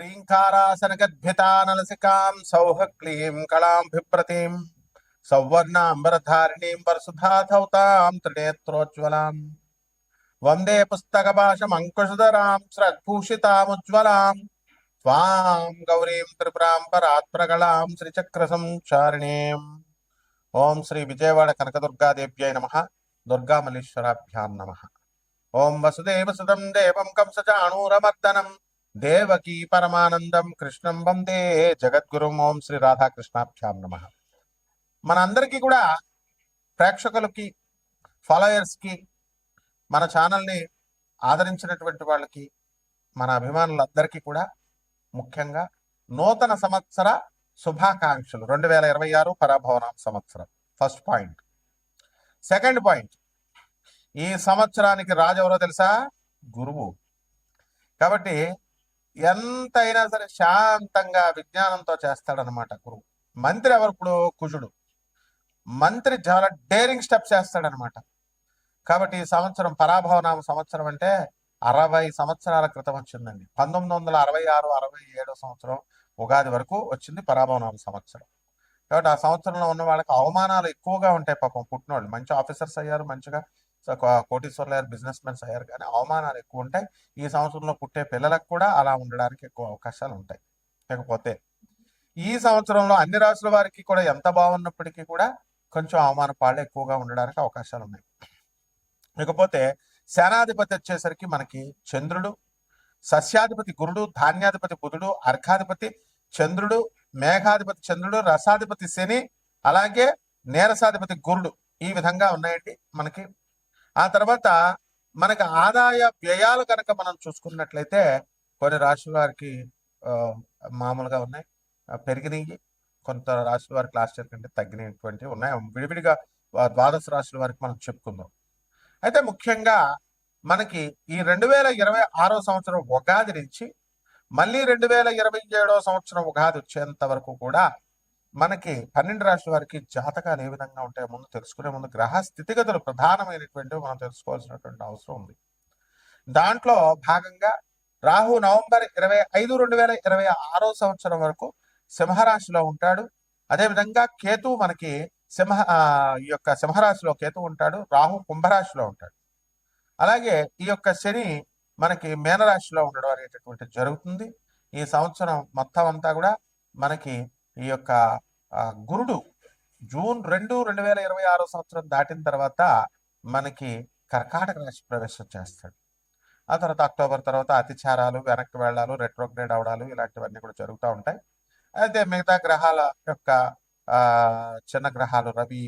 ह्रीङ्कारासनगद्भितानलसिकां सौहक्लीं कलां बिभ्रतीं सौवर्णाम्बरधारिणीं वरसुधाधौतां त्रिनेत्रोज्ज्वलाम् वन्दे पुस्तकभाषमङ्कुशधरां स्रग्भूषितामुज्ज्वलां त्वां गौरीं त्रिपुरां परात्प्रगलां श्रीचक्रसंचारिणीम् ओं श्री विजयवाड़ कनकदुर्गादेव्यै नमः दुर्गामल्लेश्वराभ्यां नमः ओं वसुदेवसुतं देवं कंसचाणूरमर्दनं देवकी परमानंदం కృష్ణం వందే జగద్గురుం ఓం శ్రీ రాధాకృష్ణాభ్యాం నమః మనందరికీ కూడా ప్రేక్షకులకి ఫాలోయర్స్కి మన ఛానల్ని ఆదరించినటువంటి వాళ్ళకి మన అభిమానులందరికీ కూడా ముఖ్యంగా నూతన సంవత్సర శుభాకాంక్షలు 2026 పరాభవనామ సంవత్సరం ఫస్ట్ పాయింట్. సెకండ్ పాయింట్, ఈ సంవత్సరానికి రాజు ఎవరో తెలుసా? గురువు. కాబట్టి ఎంతైనా సరే శాంతంగా విజ్ఞానంతో చేస్తాడనమాట గురువు. మంత్రి ఎవరు? ఇప్పుడు కుజుడు. మంత్రి చాలా డేరింగ్ స్టెప్స్ చేస్తాడనమాట. కాబట్టి ఈ సంవత్సరం పరాభవనామ సంవత్సరం అంటే 60 సంవత్సరాల క్రితం వచ్చిందండి. 1966, 67 సంవత్సరం ఉగాది వరకు వచ్చింది పరాభవనామ సంవత్సరం. కాబట్టి ఆ సంవత్సరంలో ఉన్న వాళ్ళకి అవమానాలు ఎక్కువగా ఉంటాయి. పాపం పుట్టినోళ్ళు మంచి ఆఫీసర్స్ అయ్యారు, మంచిగా కోటీశ్వర్లు అయ్యారు, బిజినెస్ మెన్స్ అయ్యారు, కానీ అవమానాలు ఎక్కువ ఉంటాయి. ఈ సంవత్సరంలో పుట్టే పిల్లలకు కూడా అలా ఉండడానికి ఎక్కువ అవకాశాలు ఉంటాయి. లేకపోతే ఈ సంవత్సరంలో అన్ని రాసుల వారికి కూడా ఎంత బాగున్నప్పటికీ కూడా కొంచెం అవమాన పాళ్ళు ఎక్కువగా ఉండడానికి అవకాశాలు ఉన్నాయి. ఇకపోతే సేనాధిపతి వచ్చేసరికి మనకి చంద్రుడు, సస్యాధిపతి గురుడు, ధాన్యాధిపతి బుధుడు, అర్ఘాధిపతి చంద్రుడు, మేఘాధిపతి చంద్రుడు, రసాధిపతి శని, అలాగే నీరసాధిపతి గురుడు. ఈ విధంగా ఉన్నాయండి మనకి. ఆ తర్వాత మనకి ఆదాయ వ్యయాలు కనుక మనం చూసుకున్నట్లయితే కొన్ని రాశుల వారికి మామూలుగా ఉన్నాయి, పెరిగినాయి. కొంత రాశుల వారికి లాస్ట్ ఇయర్ కంటే తగ్గినటువంటివి ఉన్నాయి. విడివిడిగా ద్వాదశ రాశుల వారికి మనం చెప్పుకుందాం. అయితే ముఖ్యంగా మనకి ఈ 2026 సంవత్సరం ఉగాది నుంచి మళ్ళీ 2027 సంవత్సరం ఉగాది వచ్చేంత వరకు కూడా మనకి 12 రాశుల వారికి జాతకాలు ఏ విధంగా ఉంటాయో ముందు తెలుసుకునే ముందు గ్రహ స్థితిగతులు ప్రధానమైనటువంటివి మనం తెలుసుకోవాల్సినటువంటి అవసరం ఉంది. దాంట్లో భాగంగా రాహు నవంబర్ 25, 2026 సంవత్సరం వరకు సింహరాశిలో ఉంటాడు. అదేవిధంగా కేతు మనకి ఈ యొక్క సింహరాశిలో కేతు ఉంటాడు, రాహు కుంభరాశిలో ఉంటాడు. అలాగే ఈ యొక్క శని మనకి మీనరాశిలో ఉండడం అనేటటువంటి జరుగుతుంది. ఈ సంవత్సరం మొత్తం అంతా కూడా మనకి ఈ యొక్క గురుడు జూన్ 2, 2026 సంవత్సరం దాటిన తర్వాత మనకి కర్కాటక రాశి ప్రవేశం చేస్తాడు. ఆ తర్వాత అక్టోబర్ తర్వాత అతిచారాలు, వెనక్కి వెళ్ళాలు, రెట్రోగ్రేడ్ అవడాలు ఇలాంటివన్నీ కూడా జరుగుతూ ఉంటాయి. అయితే మిగతా గ్రహాల యొక్క చిన్న గ్రహాలు రవి,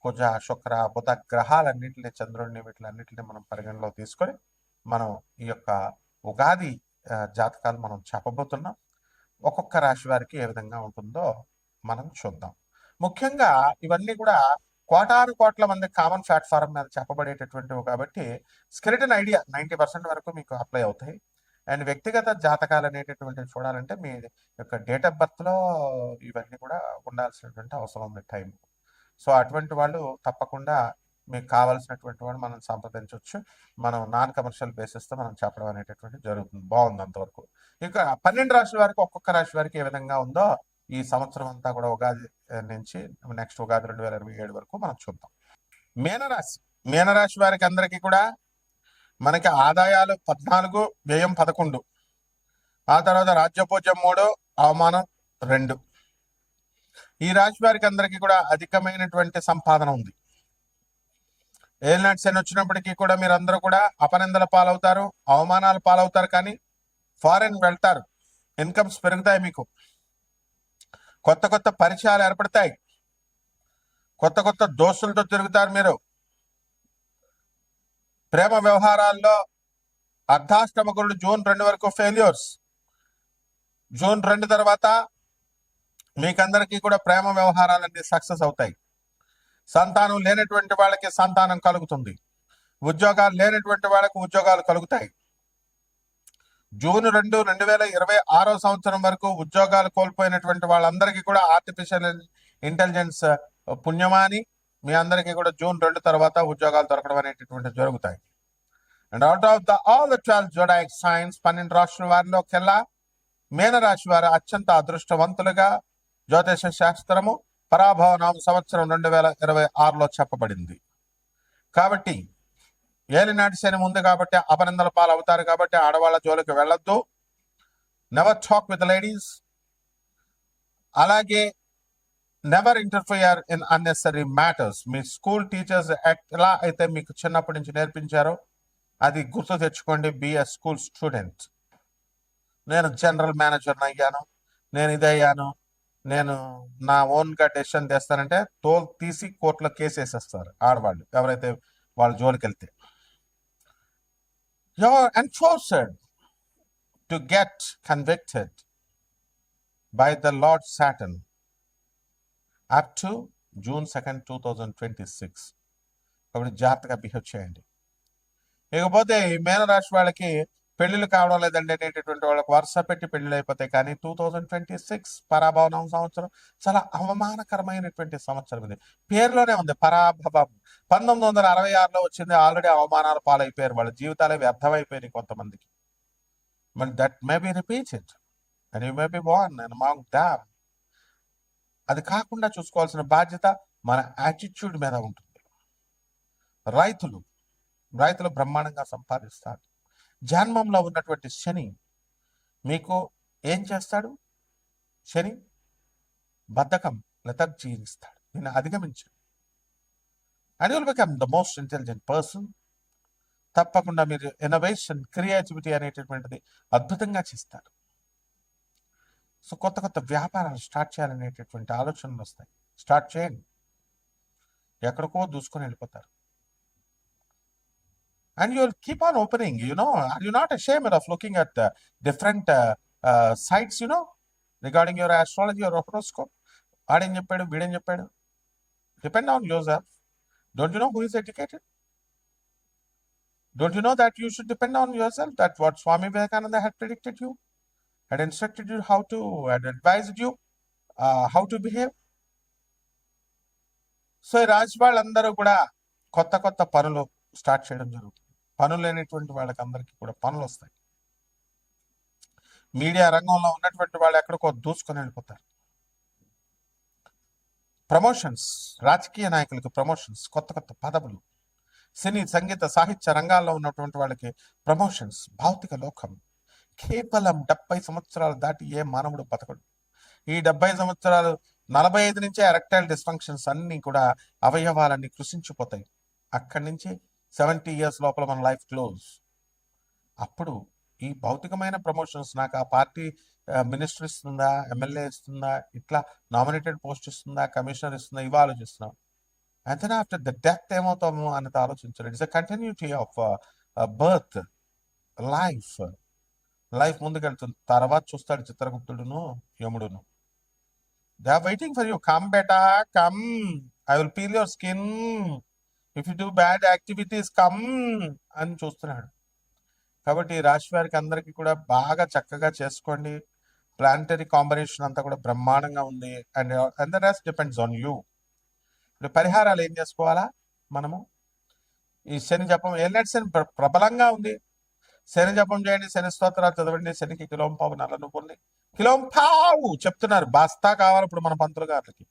కుజ, శుక్ర, బుధ గ్రహాలన్నింటినీ, చంద్రుడిని, వీటిలన్నింటినీ మనం పరిగణలో తీసుకొని మనం ఈ యొక్క ఉగాది జాతకాలు మనం చెప్పబోతున్నాం. ఒక్కొక్క రాశి వారికి ఏ విధంగా ఉంటుందో మనం చూద్దాం. ముఖ్యంగా ఇవన్నీ కూడా కోటాను కోట్ల మంది కామన్ ప్లాట్ఫారం మీద చెప్పబడేటటువంటివి కాబట్టి స్కెలిటన్ ఐడియా 90% వరకు మీకు అప్లై అవుతాయి. అండ్ వ్యక్తిగత జాతకాలు అనేటటువంటివి చూడాలంటే మీ యొక్క డేట్ ఆఫ్ బర్త్లో ఇవన్నీ కూడా ఉండాల్సినటువంటి అవసరం ఉంది టైం. సో అటువంటి వాళ్ళు తప్పకుండా మీకు కావాల్సినటువంటి వాళ్ళు మనం సంప్రదించవచ్చు. మనం నాన్ కమర్షియల్ బేసిస్తో మనం చెప్పడం అనేటటువంటి జరుగుతుంది. బాగుంది అంతవరకు. ఇక 12 రాశుల వారికి ఒక్కొక్క రాశి వారికి ఏ విధంగా ఉందో ఈ సంవత్సరం అంతా కూడా ఉగాది నుంచి నెక్స్ట్ ఉగాది 2027 వరకు మనం చూద్దాం. మీనరాశి, మీనరాశి వారికి అందరికీ కూడా మనకి ఆదాయాలు 14, వ్యయం 11. ఆ తర్వాత రాజ్యపూజ్యం 3, అవమానం 2. ఈ రాశి వారికి అందరికీ కూడా అధికమైనటువంటి సంపాదన ఉంది. ఏలినాటి శని వచ్చినప్పటికీ కూడా మీరందరూ కూడా అపనిందల పాలవుతారు, అవమానాల పాలవుతారు, కానీ ఫారెన్ వెళ్తారు, ఇన్కమ్స్ పెరుగుతాయి, మీకు కొత్త కొత్త పరిచయాలు ఏర్పడతాయి, కొత్త కొత్త దోస్తులతో తిరుగుతారు మీరు. ప్రేమ వ్యవహారాల్లో అర్ధాష్టమ గురుడు జూన్ 2 వరకు ఫెయిల్యూర్స్. జూన్ 2 తర్వాత మీకందరికీ కూడా ప్రేమ వ్యవహారాలన్నీ సక్సెస్ అవుతాయి. సంతానం లేనటువంటి వాళ్ళకి సంతానం కలుగుతుంది. ఉద్యోగాలు లేనటువంటి వాళ్ళకి ఉద్యోగాలు కలుగుతాయి. జూన్ 2, 2026 సంవత్సరం వరకు ఉద్యోగాలు కోల్పోయినటువంటి వాళ్ళందరికీ కూడా ఆర్టిఫిషియల్ ఇంటెలిజెన్స్ పుణ్యమాని మీ అందరికీ కూడా జూన్ 2 తర్వాత ఉద్యోగాలు దొరకడం అనేటటువంటి జరుగుతాయి. And out of all the 12 zodiac science 12 రాష్ట్రాల వారిలోకెల్లా మీనరాశి వారు అత్యంత అదృష్టవంతులుగా జ్యోతిష శాస్త్రము పరాభవనామ సంవత్సరం 2026లో చెప్పబడింది. కాబట్టి ఏలినాటి శని ఉంది కాబట్టి అపనిందల పాలు అవుతారు కాబట్టి ఆడవాళ్ళ జోలికి వెళ్ళొద్దు. Never talk with ladies. అలాగే never interfere in unnecessary matters. మీ స్కూల్ టీచర్స్ ఎలా అయితే మీకు చిన్నప్పటి నుంచి నేర్పించారో అది గుర్తు తెచ్చుకోండి. Be a school student. నేను జనరల్ మేనేజర్ని అయ్యాను, నేను ఇదయ్యాను, నేను నా ఓన్గా డెసిషన్ తెస్తానంటే తోలు తీసి కోర్టులో కేసు వేసేస్తారు ఆడవాళ్ళు ఎవరైతే వాళ్ళ జోలికి వెళ్తే. You're enforced to get convicted by the Lord Saturn up to June 2nd, 2026. కాబట్టి జాగ్రత్తగా బిహేవ్ చేయండి. ఇకపోతే ఈ మీనరాశి వాళ్ళకి పెళ్లిళ్ళు కావడం లేదండి అనేటటువంటి వాళ్ళకి వరుస పెట్టి పెళ్లిళ్ళు అయిపోతాయి. కానీ 2026 పరాభవనం సంవత్సరం చాలా అవమానకరమైనటువంటి సంవత్సరం. ఇది పేరులోనే ఉంది పరాభవం. 1966లో వచ్చింది. ఆల్రెడీ అవమానాల పాలైపోయారు, వాళ్ళ జీవితాలే వ్యర్థమైపోయినాయి కొంతమందికి. మరి that may be repeated and you may be born and among them. అది కాకుండా చూసుకోవాల్సిన బాధ్యత మన యాటిట్యూడ్ మీద ఉంటుంది. రైతులు బ్రహ్మాండంగా సంపాదిస్తారు. జన్మంలో ఉన్నటువంటి శని మీకు ఏం చేస్తాడు? శని బద్ధకం, లెథర్జీ ఇస్తాడు. దీన్ని అధిగమించండి and you'll become the most intelligent person. తప్పకుండా మీరు ఇన్నోవేషన్, క్రియేటివిటీ అనేటటువంటిది అద్భుతంగా చేస్తారు. సో కొత్త వ్యాపారాలు స్టార్ట్ చేయాలనేటటువంటి ఆలోచనలు వస్తాయి. స్టార్ట్ చేయండి. ఎక్కడికో దూసుకొని వెళ్ళిపోతారు. And you'll keep on opening, are you not ashamed of looking at different sites, regarding your astrology or horoscope? Aadem cheppaడు, veedem cheppaడు. Depend on yourself. Don't you know who is educated? Don't you know that you should depend on yourself? That what Swami Vivekananda had predicted you, had instructed you how to, had advised you how to behave. So ఈ రాశి వాళ్ళందరూ కూడా కొత్త పనులు start చేయడం జరుగుతుంది. పనులు లేనటువంటి వాళ్ళకి అందరికీ కూడా పనులు వస్తాయి. మీడియా రంగంలో ఉన్నటువంటి వాళ్ళు ఎక్కడికో దూసుకొని వెళ్ళిపోతారు. ప్రమోషన్స్, రాజకీయ నాయకులకి ప్రమోషన్స్, కొత్త పదవులు. సినీ, సంగీత, సాహిత్య రంగాల్లో ఉన్నటువంటి వాళ్ళకి ప్రమోషన్స్. భౌతిక లోకం. కేవలం 70 సంవత్సరాలు దాటి ఏ మానవుడు బతకడు. ఈ 70 సంవత్సరాలు 45 నుంచే ఎరెక్టైల్ డిస్ఫంక్షన్స్ అన్నీ కూడా అవయవాలన్నీ కృషించిపోతాయి. అక్కడి నుంచి 70 years లోపల మన లైఫ్ క్లోజ్. అప్పుడు ఈ భౌతికమైన ప్రమోషన్స్, నాకు ఆ పార్టీ మినిస్టర్ ఇస్తుందా, ఎమ్మెల్యే ఇస్తుందా, ఇట్లా నామినేటెడ్ పోస్ట్ ఇస్తుందా, కమిషనర్ ఇస్తుందా, ఇవి ఆలోచిస్తున్నాం. And then after the death ఏమవుతాము అన్నది ఆలోచించారు. It's a continuity of birth, life ముందుకెళ్తుంది. తర్వాత చూస్తాడు చిత్రగుప్తుడును యముడును. They are waiting for you. Come beta, come, I will peel your skin, if you do bad activities come అని చూస్తున్నాడు. కాబట్టి రాశి వారికి అందరికీ కూడా బాగా చక్కగా చేసుకోండి. ప్లానిటరీ కాంబినేషన్ అంతా కూడా బ్రహ్మాండంగా ఉంది. And the rest depends on you. ఇప్పుడు పరిహారాలు ఏం చేసుకోవాలా మనము? ఈ శని జపం, ఏలినాటి శని ప్రబలంగా ఉంది. శని జపం చేయండి, శని స్తోత్రాలు చదవండి. శనికి కిలోంపావు నల్ల నువ్వుల్ని, కిలోంపావు చెప్తున్నారు, బాస్తా కావాలి ఇప్పుడు మన పంతులు గారికి.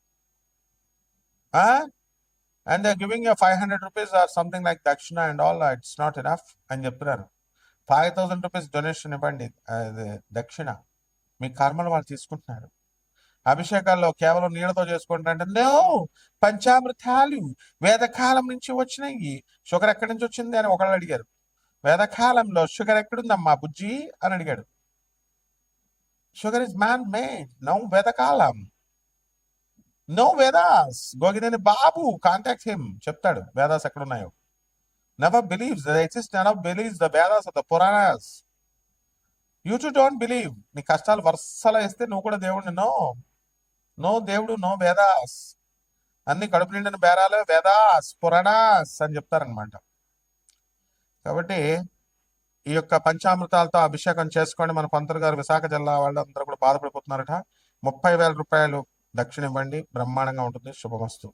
And they're giving you 500 rupees or something like dakshina and all. It's not enough అని చెప్తున్నారు. 5,000 rupees డొనేషన్ ఇవ్వండి, దక్షిణ. మీ కర్మలు వాళ్ళు తీసుకుంటున్నారు. అభిషేకాల్లో కేవలం నీళ్ళతో చేసుకుంటారంటే నో, పంచామృతాలు వేదకాలం నుంచి వచ్చినాయి. షుగర్ ఎక్కడి నుంచి వచ్చింది అని ఒకళ్ళు అడిగారు. వేదకాలంలో షుగర్ ఎక్కడుందమ్మా బుజ్జి అని అడిగాడు. Sugar is man made, no వేదకాలం. No Vedas. Gogineni Babu, contact him, చెప్తాడు వేదాస్ ఎక్కడున్నాయో. Never believes they exist, never believes the Vedas are the Puranas. You too don't believe. నీ కష్టాలు వరుసలో వేస్తే నువ్వు కూడా దేవుడిని నో దేవుడు, నో వేదాస్. అన్ని కడుపు నిండిన బేరాలే వేదాస్, పురాణాస్ అని చెప్తారనమాట. కాబట్టి ఈ యొక్క పంచామృతాలతో అభిషేకం చేసుకోండి. మన పంతులు గారు విశాఖ జిల్లా వాళ్ళు అందరూ కూడా బాధపడిపోతున్నారట. 30,000 రూపాయలు దక్షిణ ఇవ్వండి, బ్రహ్మాండంగా ఉంటుంది. శుభమస్తు.